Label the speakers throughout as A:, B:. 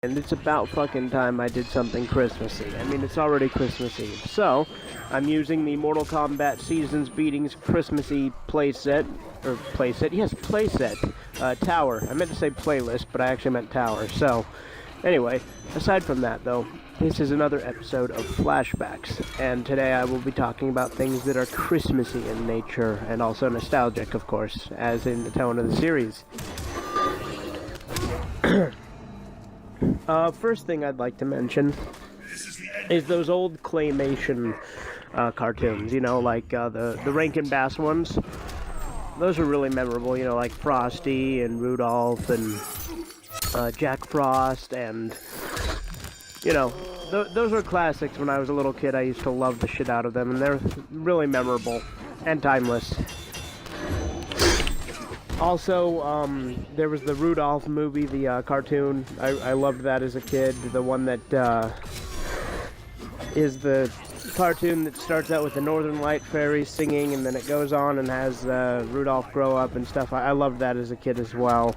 A: And it's about fucking time I did something Christmassy. I mean, it's already Christmas Eve. So, I'm using the Mortal Kombat Seasons Beatings Christmassy playset. Tower. I meant to say playlist, but I actually meant tower. So, anyway, aside from that, though, this is another episode of Flashbacks. And today I will be talking about things that are Christmassy in nature, and also nostalgic, of course, as in the tone of the series. First thing I'd like to mention is those old claymation cartoons, you know, like the Rankin Bass ones. Those are really memorable, you know, like Frosty and Rudolph and Jack Frost, and, you know, those are classics. When I was a little kid, I used to love the shit out of them, and they're really memorable and timeless. Also, there was the Rudolph movie, the cartoon. I loved that as a kid. The one that is the cartoon that starts out with the Northern Light fairies singing, and then it goes on and has Rudolph grow up and stuff. I loved that as a kid as well.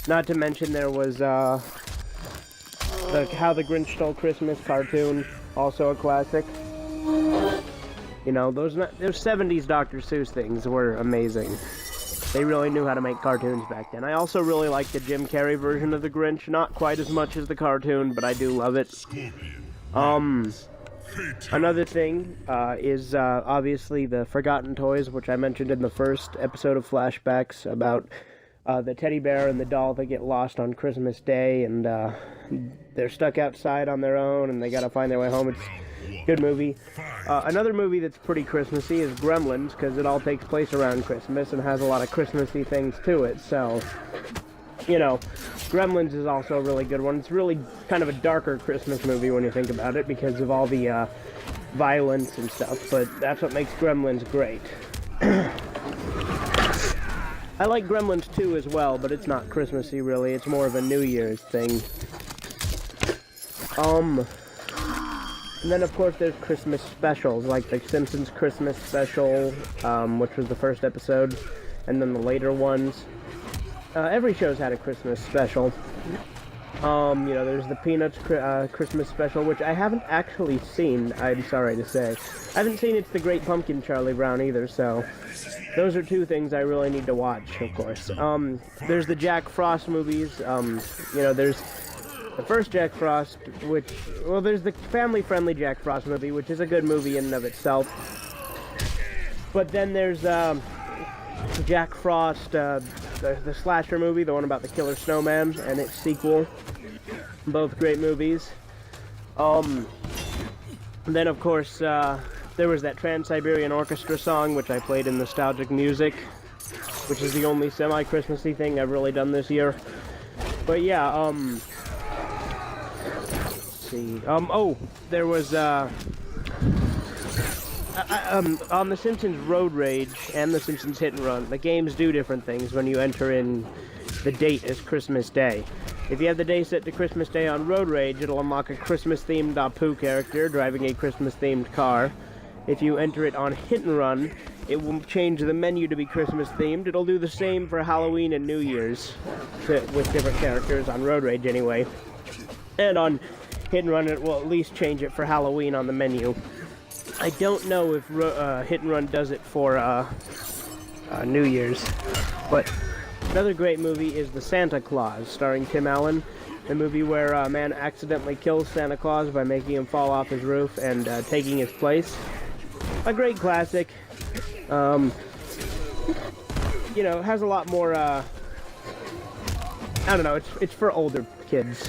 A: Not to mention there was the How the Grinch Stole Christmas cartoon, also a classic. You know, those 70s Dr. Seuss things were amazing. They really knew how to make cartoons back then. I also really like the Jim Carrey version of the Grinch. Not quite as much as the cartoon, but I do love it. Another thing is obviously the Forgotten Toys, which I mentioned in the first episode of Flashbacks about the teddy bear and the doll that get lost on Christmas Day, and they're stuck outside on their own, and they gotta find their way home. It's a good movie. Another movie that's pretty Christmassy is Gremlins, because it all takes place around Christmas and has a lot of Christmassy things to it. So, you know, Gremlins is also a really good one. It's really kind of a darker Christmas movie when you think about it, because of all the violence and stuff, but that's what makes Gremlins great. I like Gremlins 2 as well, but it's not Christmassy really. It's more of a New Year's thing. And then, of course, there's Christmas specials, like the Simpsons Christmas special, which was the first episode, and then the later ones. Every show's had a Christmas special. You know, there's the Peanuts Christmas special, which I haven't actually seen, I'm sorry to say. I haven't seen It's the Great Pumpkin, Charlie Brown, either, so those are two things I really need to watch, of course. There's the Jack Frost movies. You know, there's the first Jack Frost, there's the family-friendly Jack Frost movie, which is a good movie in and of itself. But then there's Jack Frost, the slasher movie, the one about the killer snowman, and its sequel. Both great movies. Then, of course, there was that Trans-Siberian Orchestra song, which I played in Nostalgic Music, which is the only semi-Christmassy thing I've really done this year. But yeah, there was, on The Simpsons Road Rage and The Simpsons Hit and Run, the games do different things when you enter in the date as Christmas Day. If you have the day set to Christmas Day on Road Rage, it'll unlock a Christmas-themed Apu character driving a Christmas-themed car. If you enter it on Hit and Run, it will change the menu to be Christmas-themed. It'll do the same for Halloween and New Year's, with different characters on Road Rage anyway. And on Hit and Run, it will at least change it for Halloween on the menu. I don't know if Hit and Run does it for New Year's, but another great movie is The Santa Claus, starring Tim Allen, the movie where a man accidentally kills Santa Claus by making him fall off his roof and taking his place. A great classic. You know, has a lot more, I don't know, it's for older kids,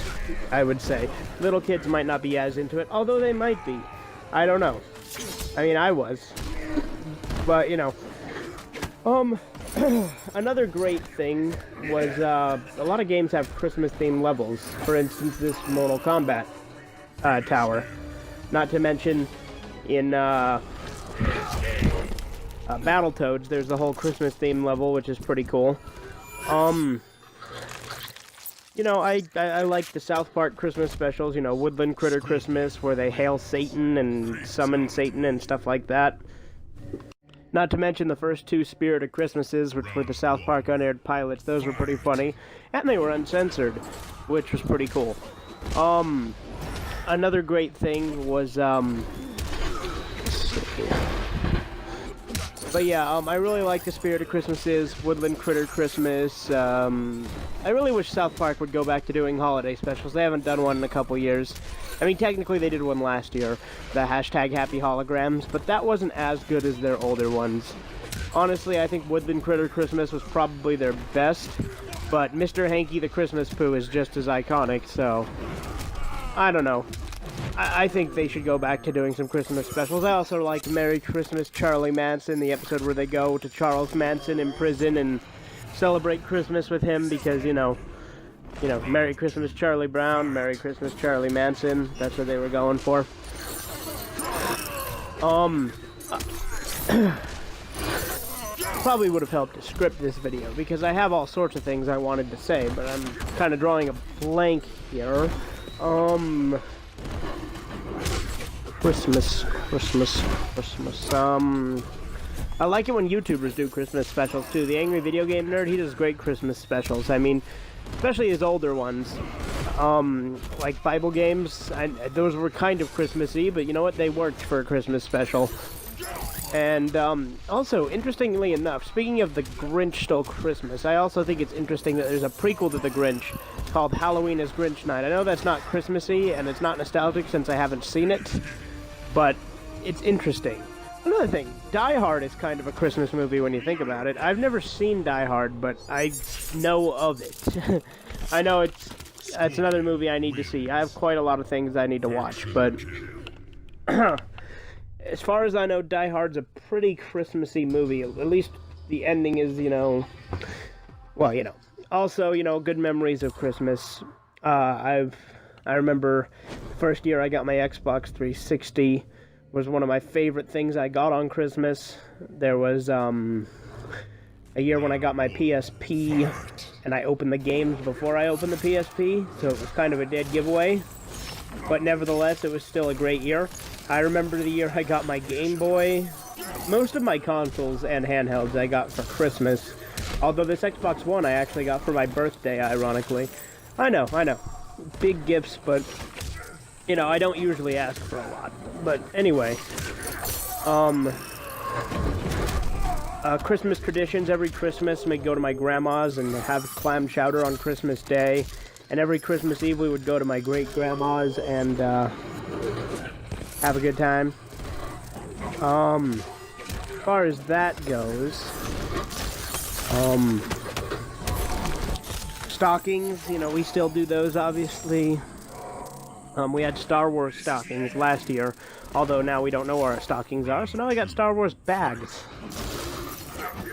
A: I would say. Little kids might not be as into it, although they might be. I don't know. I mean, I was. But, you know. Another great thing was, a lot of games have Christmas-themed levels. For instance, this Mortal Kombat tower. Not to mention, in Battletoads, there's the whole Christmas-themed level, which is pretty cool. You know, I like the South Park Christmas specials, you know, Woodland Critter Christmas, where they hail Satan and summon Satan and stuff like that. Not to mention the first 2 Spirit of Christmases, which were the South Park unaired pilots. Those were pretty funny, and they were uncensored, which was pretty cool. Another great thing was, but yeah, I really like the Spirit of Christmases, Woodland Critter Christmas. I really wish South Park would go back to doing holiday specials. They haven't done one in a couple years. I mean, technically they did one last year, the hashtag Happy Holograms, but that wasn't as good as their older ones. Honestly, I think Woodland Critter Christmas was probably their best, but Mr. Hanky the Christmas Poo is just as iconic, so I don't know. I think they should go back to doing some Christmas specials. I also like Merry Christmas Charlie Manson, the episode where they go to Charles Manson in prison and celebrate Christmas with him because, you know, Merry Christmas Charlie Brown, Merry Christmas Charlie Manson. That's what they were going for. Probably would have helped to script this video because I have all sorts of things I wanted to say, but I'm kind of drawing a blank here. Christmas. I like it when YouTubers do Christmas specials too. The Angry Video Game Nerd, he does great Christmas specials. I mean, especially his older ones. Like Bible games, those were kind of Christmassy, but you know what? They worked for a Christmas special. And also, interestingly enough, speaking of The Grinch Stole Christmas, I also think it's interesting that there's a prequel to The Grinch called Halloween is Grinch Night. I know that's not Christmassy, and it's not nostalgic since I haven't seen it, but it's interesting. Another thing, Die Hard is kind of a Christmas movie when you think about it. I've never seen Die Hard, but I know of it. I know it's another movie I need to see. I have quite a lot of things I need to watch, but as far as I know, Die Hard's a pretty Christmassy movie. At least the ending is, well, Also, good memories of Christmas. I remember the first year I got my Xbox 360 was one of my favorite things I got on Christmas. There was a year when I got my PSP, and I opened the games before I opened the PSP, so it was kind of a dead giveaway. But nevertheless, it was still a great year. I remember the year I got my Game Boy. Most of my consoles and handhelds I got for Christmas. Although this Xbox One I actually got for my birthday, ironically. I know. Big gifts, but, I don't usually ask for a lot. But anyway, Christmas traditions. Every Christmas, we'd go to my grandma's and have clam chowder on Christmas Day. And every Christmas Eve, we would go to my great-grandma's and have a good time. As far as that goes, stockings, we still do those, obviously. We had Star Wars stockings last year, although now we don't know where our stockings are, so now I got Star Wars bags.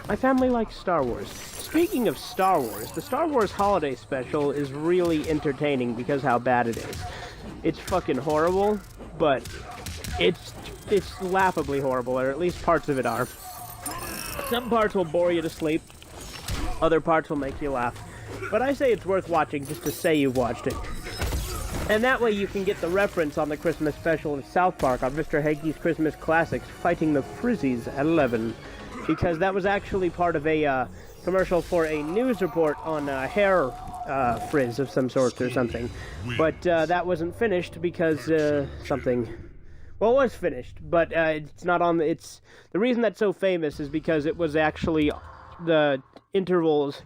A: My family likes Star Wars. Speaking of Star Wars, the Star Wars Holiday Special is really entertaining because how bad it is. It's fucking horrible, but it's laughably horrible, or at least parts of it are. Some parts will bore you to sleep, other parts will make you laugh. But I say it's worth watching just to say you've watched it. And that way you can get the reference on the Christmas special of South Park on Mr. Hanky's Christmas Classics, Fighting the Frizzies at 11. Because that was actually part of a commercial for a news report on hair frizz of some sort or something. But that wasn't finished because something... Well, it was finished, but it's not on the... The reason that's so famous is because it was actually... The intervals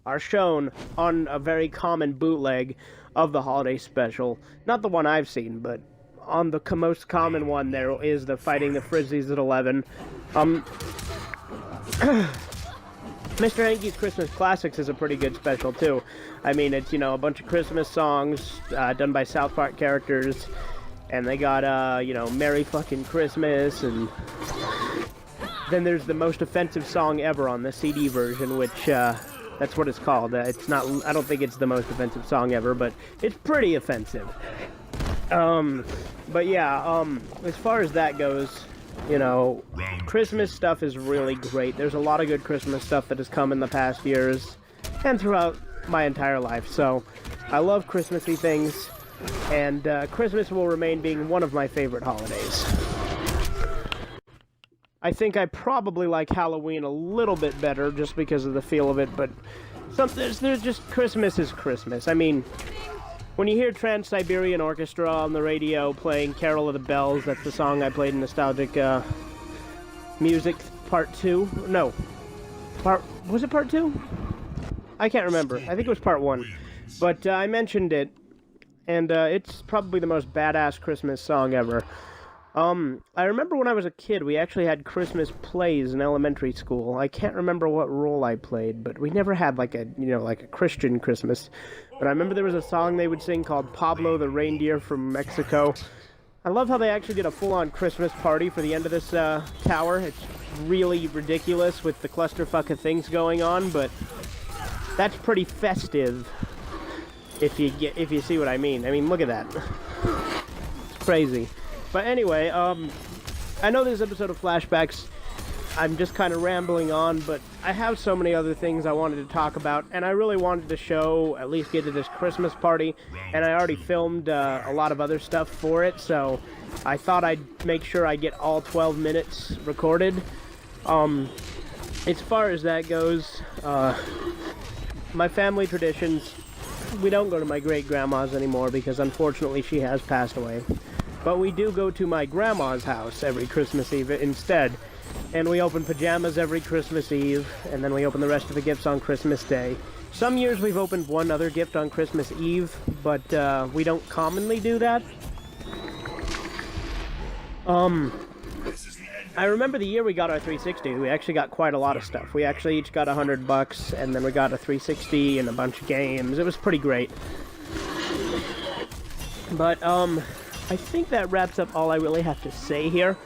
A: are shown on a very common bootleg of the holiday special. Not the one I've seen, but on the most common one there is the Fighting the Frizzies at 11. Mr. Hanky's Christmas Classics is a pretty good special, too. I mean, it's, a bunch of Christmas songs done by South Park characters, and they got, Merry Fucking Christmas, and then there's the most offensive song ever on the CD version, which, that's what it's called. It's not, I don't think it's the most offensive song ever, but it's pretty offensive. But yeah, as far as that goes, Christmas stuff is really great. There's a lot of good Christmas stuff that has come in the past years and throughout my entire life. So I love Christmassy things, and Christmas will remain being one of my favorite holidays. I think I probably like Halloween a little bit better just because of the feel of it, but there's just Christmas is Christmas. I mean, when you hear Trans-Siberian Orchestra on the radio playing Carol of the Bells, that's the song I played in Nostalgic Music Part 2. No. Was it Part 2? I can't remember. I think it was Part 1. But I mentioned it, and it's probably the most badass Christmas song ever. I remember when I was a kid, we actually had Christmas plays in elementary school. I can't remember what role I played, but we never had like a Christian Christmas. But I remember there was a song they would sing called Pablo the Reindeer from Mexico. I love how they actually did a full-on Christmas party for the end of this tower. It's really ridiculous with the clusterfuck of things going on, but that's pretty festive. If you see what I mean. I mean, look at that. It's crazy. But anyway, I know this episode of Flashbacks, I'm just kind of rambling on, but I have so many other things I wanted to talk about, and I really wanted to show, at least get to this Christmas party, and I already filmed a lot of other stuff for it, so I thought I'd make sure I get all 12 minutes recorded. As far as that goes, my family traditions, we don't go to my great-grandma's anymore because unfortunately she has passed away. But we do go to my grandma's house every Christmas Eve instead. And we open pajamas every Christmas Eve, and then we open the rest of the gifts on Christmas Day. Some years we've opened one other gift on Christmas Eve, but we don't commonly do that. I remember the year we got our 360, we actually got quite a lot of stuff. We actually each got $100, and then we got a 360 and a bunch of games. It was pretty great. But, I think that wraps up all I really have to say here.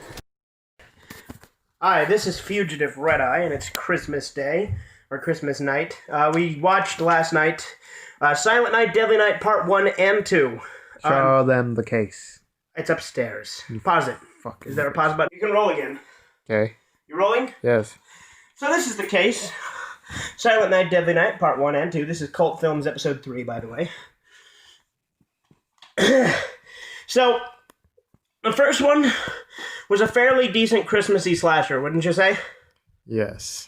A: Hi, this is Fugativeredeye, and it's Christmas Day, or Christmas night. We watched last night Silent Night, Deadly Night Part 1 and 2.
B: Show them the case.
A: It's upstairs. Pause it.
B: Fucking
A: Is there a pause button? You can roll again.
B: Okay.
A: You rolling?
B: Yes.
A: So this is the case. Silent Night, Deadly Night Part 1 and 2. This is Cult Films Episode 3, by the way. So, the first one was a fairly decent Christmassy slasher, wouldn't you say?
B: Yes.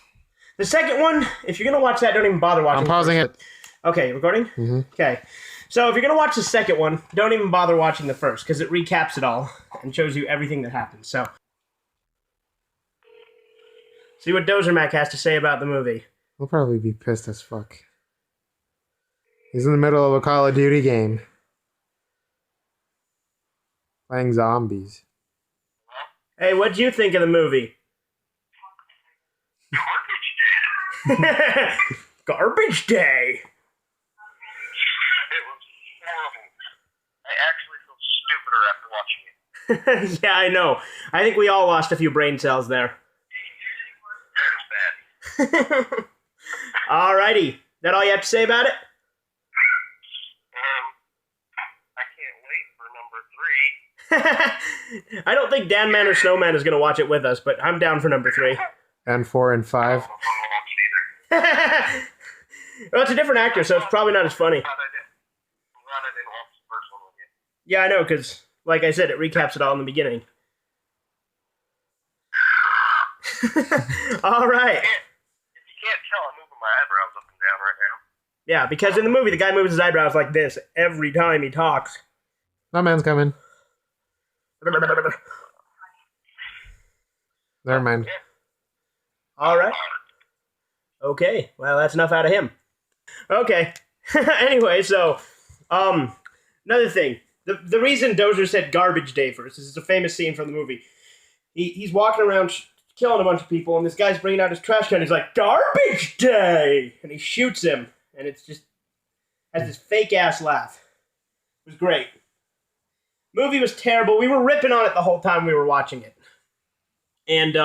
A: The second one, if you're going to watch that, don't even bother watching
B: I'm pausing it.
A: Okay, recording?
B: Mm-hmm.
A: Okay. So, if you're going to watch the second one, don't even bother watching the first, because it recaps it all and shows you everything that happens. So, see what Dozer Mac has to say about the movie.
B: He'll probably be pissed as fuck. He's in the middle of a Call of Duty game. Playing zombies.
A: Hey, what'd you think of the movie?
C: Garbage day.
A: Garbage day.
C: It was horrible. I actually feel stupider after watching it.
A: Yeah, I know. I think we all lost a few brain cells there.
C: It was bad.
A: Alrighty. That all you have to say about it?
C: I can't wait for number 3.
A: I don't think Dan Man or Snowman is going to watch it with us, but I'm down for number 3.
B: And 4 and 5.
C: I don't know if I'm gonna watch it either.
A: Well, it's a different actor, so it's probably not as funny.
C: I'm glad I didn't watch the first one with you.
A: Yeah, I know, because, like I said, it recaps it all in the beginning. Alright.
C: If you can't tell, I'm moving my eyebrows up and down right now.
A: Yeah, because in the movie, the guy moves his eyebrows like this every time he talks.
B: That man's coming. Never mind.
A: Alright. Okay, well, that's enough out of him. Okay. Anyway, so, another thing. The reason Dozer said garbage day first is it's a famous scene from the movie. He's walking around killing a bunch of people, and this guy's bringing out his trash can, and he's like, garbage day! And he shoots him, and it's just, has this fake-ass laugh. It was great. Movie was terrible. We were ripping on it the whole time we were watching it. And,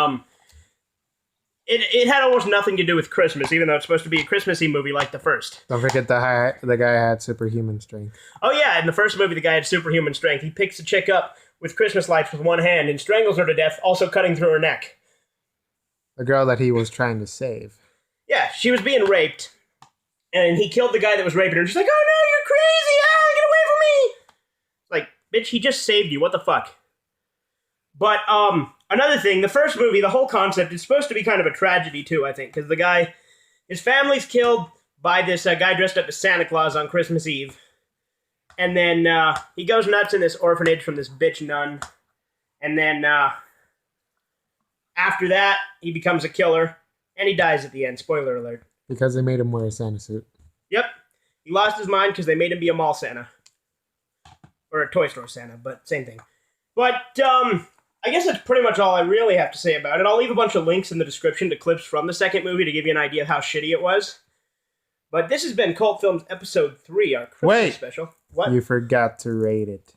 A: It had almost nothing to do with Christmas, even though it's supposed to be a Christmassy movie like the first.
B: Don't forget the guy had superhuman strength.
A: Oh yeah, in the first movie, the guy had superhuman strength. He picks a chick up with Christmas lights with one hand and strangles her to death, also cutting through her neck.
B: The girl that he was trying to save.
A: Yeah, she was being raped, and he killed the guy that was raping her. She's like, oh no, you're crazy! Ah, get away from me! Like, bitch, he just saved you. What the fuck? But, another thing, the first movie, the whole concept is supposed to be kind of a tragedy, too, I think, because the guy, his family's killed by this guy dressed up as Santa Claus on Christmas Eve. And then, he goes nuts in this orphanage from this bitch nun. And then, after that, he becomes a killer, and he dies at the end. Spoiler alert.
B: Because they made him wear a Santa suit.
A: Yep. He lost his mind because they made him be a mall Santa. Or a toy store Santa, but same thing. But, I guess that's pretty much all I really have to say about it. I'll leave a bunch of links in the description to clips from the second movie to give you an idea of how shitty it was. But this has been Cult Films Episode 3, our Christmas special. What?
B: You forgot to rate it.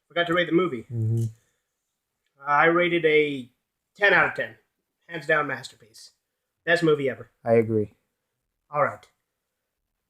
A: Forgot to rate the movie.
B: Mm-hmm.
A: I rated a 10 out of 10. Hands down masterpiece. Best movie ever.
B: I agree.
A: All right.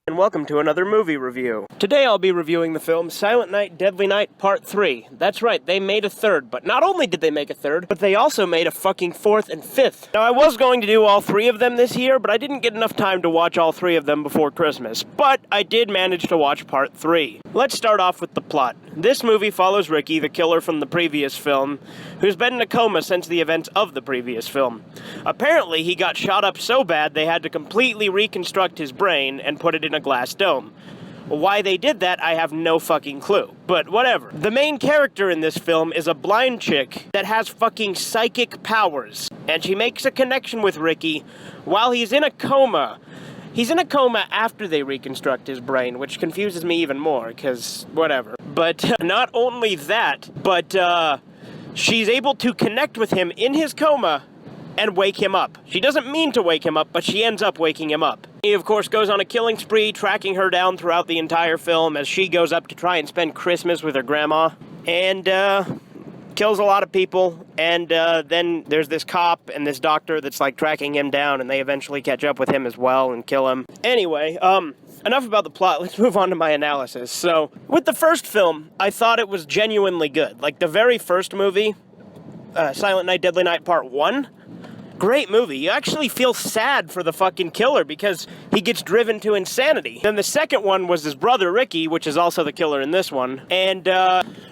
A: And welcome to another movie review. Today I'll be reviewing the film Silent Night, Deadly Night Part 3. That's right, they made a third, but not only did they make a third, but they also made a fucking fourth and fifth. Now I was going to do all three of them this year, but I didn't get enough time to watch all three of them before Christmas. But I did manage to watch Part 3. Let's start off with the plot. This movie follows Ricky, the killer from the previous film, who's been in a coma since the events of the previous film. Apparently, he got shot up so bad they had to completely reconstruct his brain and put it in a glass dome. Why they did that, I have no fucking clue. But whatever. The main character in this film is a blind chick that has fucking psychic powers. And she makes a connection with Ricky while he's in a coma. He's in a coma after they reconstruct his brain, which confuses me even more, because whatever. But not only that, but she's able to connect with him in his coma and wake him up. She doesn't mean to wake him up, but she ends up waking him up. He, of course, goes on a killing spree, tracking her down throughout the entire film as she goes up to try and spend Christmas with her grandma. And, kills a lot of people, and then there's this cop and this doctor that's, like, tracking him down, and they eventually catch up with him as well and kill him. Anyway, enough about the plot, let's move on to my analysis. So, with the first film, I thought it was genuinely good. Like, the very first movie, Silent Night, Deadly Night Part 1, great movie. You actually feel sad for the fucking killer because he gets driven to insanity. Then the second one was his brother Ricky, which is also the killer in this one. And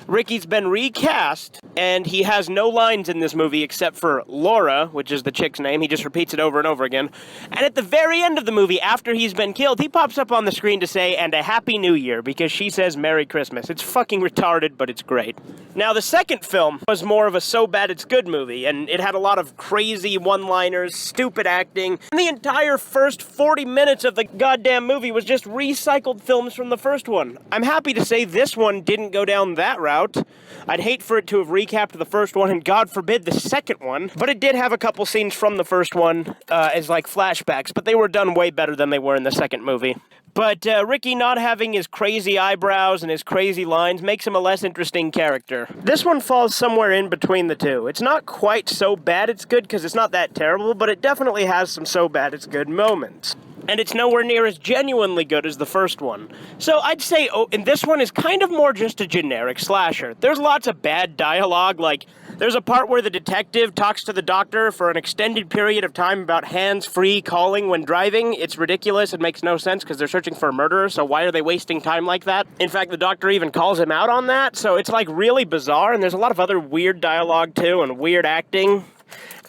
A: Ricky's been recast, and he has no lines in this movie except for Laura, which is the chick's name. He just repeats it over and over again. And at the very end of the movie, after he's been killed, he pops up on the screen to say, "And a Happy New Year," because she says Merry Christmas. It's fucking retarded, but it's great. Now, the second film was more of a so bad it's good movie, and it had a lot of crazy one-liners, stupid acting, and the entire first 40 minutes of the goddamn movie was just recycled films from the first one. I'm happy to say this one didn't go down that route. I'd hate for it to have recapped the first one, and God forbid the second one, but it did have a couple scenes from the first one as like flashbacks, but they were done way better than they were in the second movie. But Ricky not having his crazy eyebrows and his crazy lines makes him a less interesting character. This one falls somewhere in between the two. It's not quite so bad it's good because it's not that terrible, but it definitely has some so bad it's good moments. And it's nowhere near as genuinely good as the first one. So I'd say, and this one is kind of more just a generic slasher. There's lots of bad dialogue, like there's a part where the detective talks to the doctor for an extended period of time about hands-free calling when driving. It's ridiculous. It makes no sense because they're searching for a murderer, so why are they wasting time like that? In fact, the doctor even calls him out on that, so it's like really bizarre, and there's a lot of other weird dialogue too, and weird acting.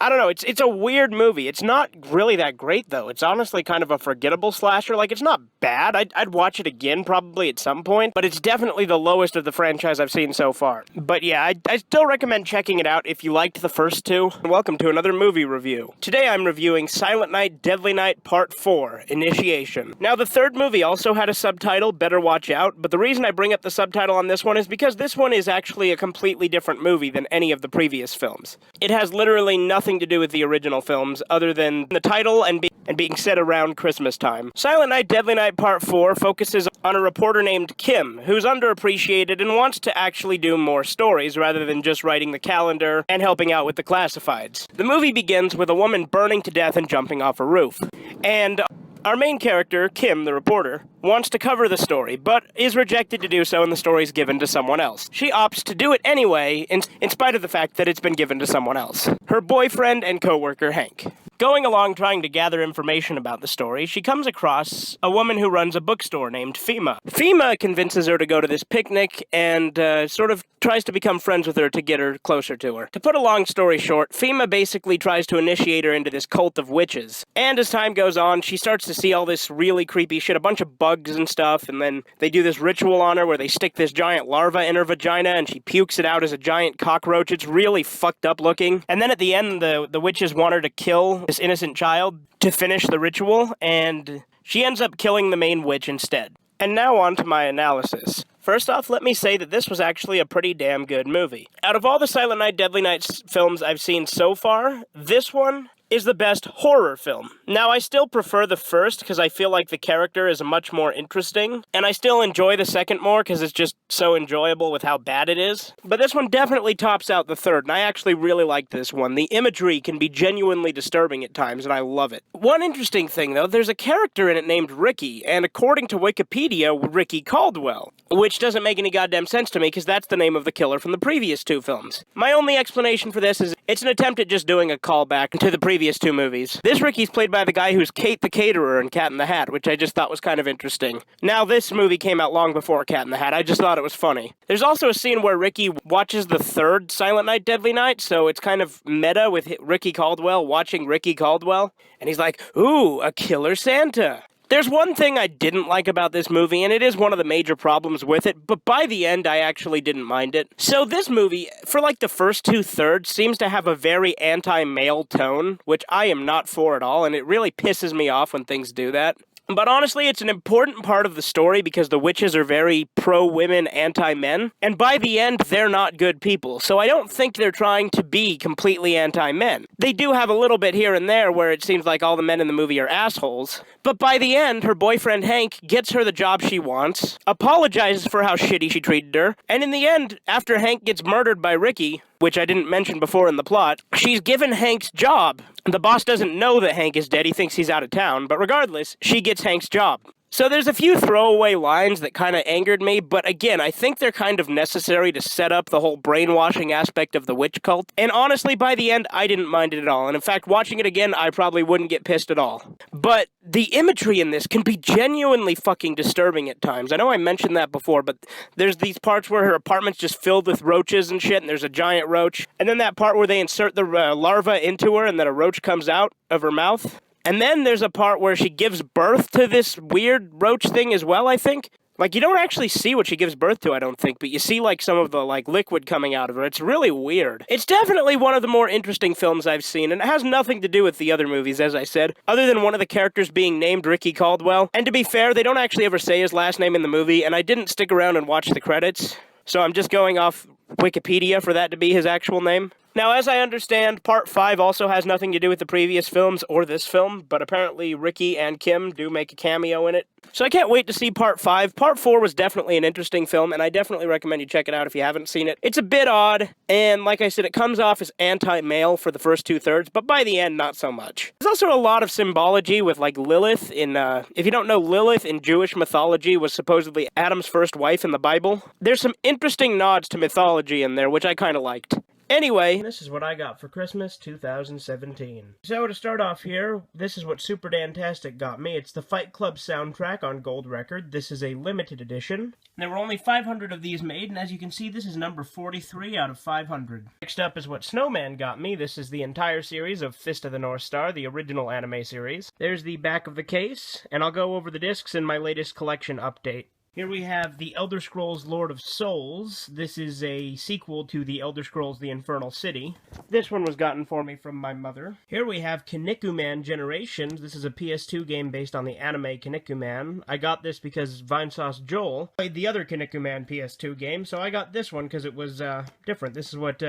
A: I don't know, it's a weird movie. It's not really that great, though. It's honestly kind of a forgettable slasher. Like, it's not bad. I'd watch it again probably at some point, but it's definitely the lowest of the franchise I've seen so far. But yeah, I still recommend checking it out if you liked the first two. Welcome to another movie review. Today I'm reviewing Silent Night, Deadly Night Part 4, Initiation. Now, the third movie also had a subtitle, Better Watch Out, but the reason I bring up the subtitle on this one is because this one is actually a completely different movie than any of the previous films. It has literally nothing to do with the original films other than the title and being set around Christmas time. Silent Night, Deadly Night Part 4 focuses on a reporter named Kim, who's underappreciated and wants to actually do more stories rather than just writing the calendar and helping out with the classifieds. The movie begins with a woman burning to death and jumping off a roof. And Our main character, Kim, the reporter, wants to cover the story, but is rejected to do so and the story is given to someone else. She opts to do it anyway, in spite of the fact that it's been given to someone else. Her boyfriend and co-worker, Hank. Going along trying to gather information about the story, she comes across a woman who runs a bookstore named Fema. Fema convinces her to go to this picnic and sort of tries to become friends with her to get her closer to her. To put a long story short, Fema basically tries to initiate her into this cult of witches. And as time goes on, she starts to see all this really creepy shit, a bunch of bugs and stuff, and then they do this ritual on her where they stick this giant larva in her vagina and she pukes it out as a giant cockroach. It's really fucked up looking. And then at the end, the witches want her to kill this innocent child to finish the ritual, and she ends up killing the main witch instead. And now on to my analysis. First off, let me say that this was actually a pretty damn good movie. Out of all the Silent Night, Deadly Night films I've seen so far, this one is the best horror film. Now, I still prefer the first because I feel like the character is much more interesting, and I still enjoy the second more because it's just so enjoyable with how bad it is. But this one definitely tops out the third, and I actually really like this one. The imagery can be genuinely disturbing at times, and I love it. One interesting thing, though, there's a character in it named Ricky, and according to Wikipedia, Ricky Caldwell, which doesn't make any goddamn sense to me because that's the name of the killer from the previous two films. My only explanation for this is it's an attempt at just doing a callback to the previous two movies. This Ricky's played by the guy who's Kate the Caterer in Cat in the Hat, which I just thought was kind of interesting. Now, this movie came out long before Cat in the Hat. I just thought it was funny. There's also a scene where Ricky watches the third Silent Night, Deadly Night, so it's kind of meta with Ricky Caldwell watching Ricky Caldwell, and he's like, ooh, a killer Santa. There's one thing I didn't like about this movie, and it is one of the major problems with it, but by the end, I actually didn't mind it. So this movie, for like the first 2/3, seems to have a very anti-male tone, which I am not for at all, and it really pisses me off when things do that. But honestly, it's an important part of the story because the witches are very pro-women, anti-men, and by the end, they're not good people, so I don't think they're trying to be completely anti-men. They do have a little bit here and there where it seems like all the men in the movie are assholes, but by the end, her boyfriend Hank gets her the job she wants, apologizes for how shitty she treated her, and in the end, after Hank gets murdered by Ricky, which I didn't mention before in the plot, she's given Hank's job. The boss doesn't know that Hank is dead, he thinks he's out of town, but regardless, she gets Hank's job. So there's a few throwaway lines that kind of angered me, but again, I think they're kind of necessary to set up the whole brainwashing aspect of the witch cult. And honestly, by the end, I didn't mind it at all. And in fact, watching it again, I probably wouldn't get pissed at all. But the imagery in this can be genuinely fucking disturbing at times. I know I mentioned that before, but there's these parts where her apartment's just filled with roaches and shit, and there's a giant roach. And then that part where they insert the larva into her and then a roach comes out of her mouth. And then there's a part where she gives birth to this weird roach thing as well, I think. Like, you don't actually see what she gives birth to, I don't think, but you see, like, some of the, like, liquid coming out of her. It's really weird. It's definitely one of the more interesting films I've seen, and it has nothing to do with the other movies, as I said, other than one of the characters being named Ricky Caldwell. And to be fair, they don't actually ever say his last name in the movie, and I didn't stick around and watch the credits, so I'm just going off Wikipedia for that to be his actual name. Now, as I understand, Part 5 also has nothing to do with the previous films or this film, but apparently Ricky and Kim do make a cameo in it. So I can't wait to see Part 5. Part 4 was definitely an interesting film, and I definitely recommend you check it out if you haven't seen it. It's a bit odd, and like I said, it comes off as anti-male for the first 2/3, but by the end, not so much. There's also a lot of symbology with, like, Lilith in, if you don't know, Lilith in Jewish mythology was supposedly Adam's first wife in the Bible. There's some interesting nods to mythology in there, which I kind of liked. Anyway, this is what I got for Christmas 2017. So to start off here, this is what Super Dantastic got me. It's the Fight Club soundtrack on gold record. This is a limited edition. There were only 500 of these made, and as you can see, this is number 43 out of 500. Next up is what Snowman got me. This is the entire series of Fist of the North Star, the original anime series. There's the back of the case, and I'll go over the discs in my latest collection update. Here we have The Elder Scrolls Lord of Souls. This is a sequel to The Elder Scrolls The Infernal City. This one was gotten for me from my mother. Here we have Kinnikuman Generations. This is a PS2 game based on the anime Kinnikuman. I got this because Vinesauce Joel played the other Kinnikuman PS2 game, so I got this one because it was different. This is what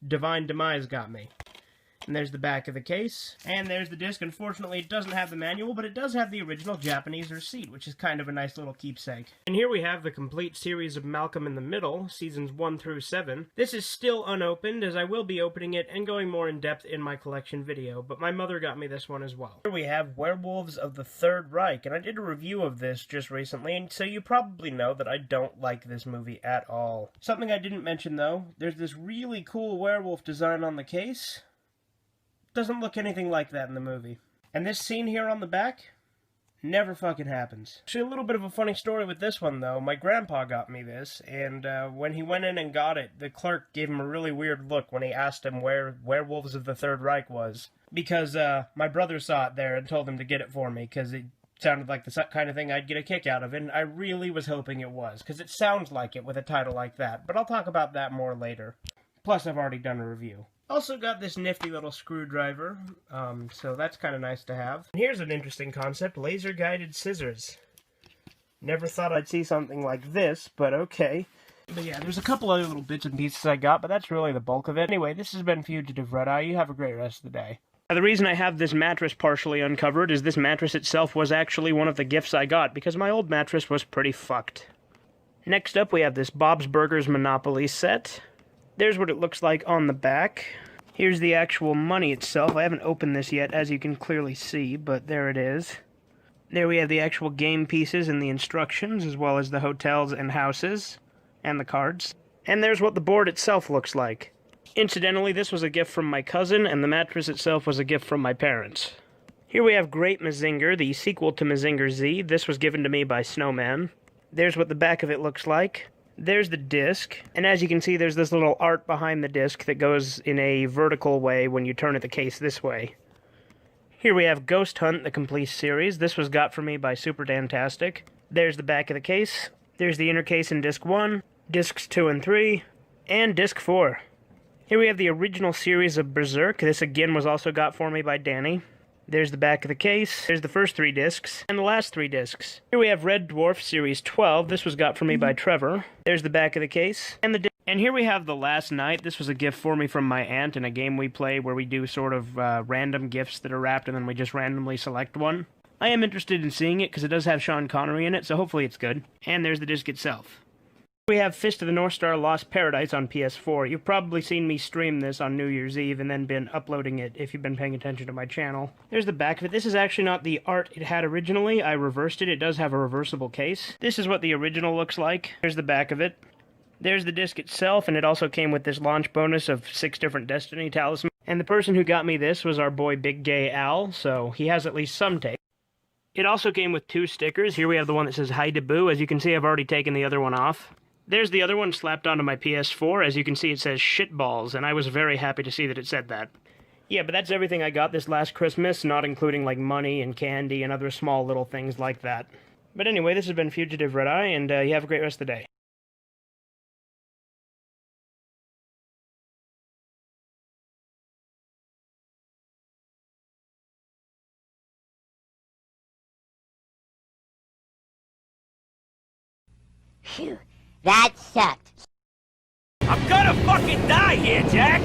A: Divine Demise got me. And there's the back of the case. And there's the disc. Unfortunately, it doesn't have the manual, but it does have the original Japanese receipt, which is kind of a nice little keepsake. And here we have the complete series of Malcolm in the Middle, seasons 1 through 7. This is still unopened, as I will be opening it and going more in depth in my collection video, but my mother got me this one as well. Here we have Werewolves of the Third Reich, and I did a review of this just recently, and so you probably know that I don't like this movie at all. Something I didn't mention though, there's this really cool werewolf design on the case. Doesn't look anything like that in the movie. And this scene here on the back never fucking happens. Actually, a little bit of a funny story with this one, though. My grandpa got me this, and when he went in and got it, the clerk gave him a really weird look when he asked him where Werewolves of the Third Reich was. Because my brother saw it there and told him to get it for me, because it sounded like the kind of thing I'd get a kick out of, and I really was hoping it was, because it sounds like it with a title like that. But I'll talk about that more later. Plus, I've already done a review. Also got this nifty little screwdriver, so that's kind of nice to have. And here's an interesting concept, laser-guided scissors. Never thought I'd see something like this, but okay. But yeah, there's a couple other little bits and pieces I got, but that's really the bulk of it. Anyway, this has been Fugativeredeye. You have a great rest of the day. Now, the reason I have this mattress partially uncovered is this mattress itself was actually one of the gifts I got, because my old mattress was pretty fucked. Next up, we have this Bob's Burgers Monopoly set. There's what it looks like on the back. Here's the actual money itself. I haven't opened this yet, as you can clearly see, but there it is. There we have the actual game pieces and the instructions, as well as the hotels and houses, and the cards. And there's what the board itself looks like. Incidentally, this was a gift from my cousin, and the mattress itself was a gift from my parents. Here we have Great Mazinger, the sequel to Mazinger Z. This was given to me by Snowman. There's what the back of it looks like. There's the disc, and as you can see, there's this little art behind the disc that goes in a vertical way when you turn the case this way. Here we have Ghost Hunt, the complete series. This was got for me by Super Dantastic. There's the back of the case. There's the inner case in disc 1, discs 2 and 3, and disc 4. Here we have the original series of Berserk. This again was also got for me by Danny. There's the back of the case, there's the first 3 discs, and the last 3 discs. Here we have Red Dwarf Series 12, this was got for me by Trevor. There's the back of the case, and here we have The Last Night. This was a gift for me from my aunt in a game we play where we do sort of random gifts that are wrapped and then we just randomly select one. I am interested in seeing it because it does have Sean Connery in it, so hopefully it's good. And there's the disc itself. We have Fist of the North Star Lost Paradise on PS4. You've probably seen me stream this on New Year's Eve and then been uploading it if you've been paying attention to my channel. There's the back of it. This is actually not the art it had originally. I reversed it. It does have a reversible case. This is what the original looks like. There's the back of it. There's the disc itself, and it also came with this launch bonus of 6 different Destiny talismans. And the person who got me this was our boy Big Gay Al, so he has at least some taste. It also came with 2 stickers. Here we have the one that says Hi Deboo. As you can see, I've already taken the other one off. There's the other one slapped onto my PS4. As you can see, it says shitballs, and I was very happy to see that it said that. Yeah, but that's everything I got this last Christmas, not including, like, money and candy and other small little things like that. But anyway, this has been Fugativeredeye, and you have a great rest of the day.
D: Phew, that sucked.
E: I'm gonna fucking die here, Jack!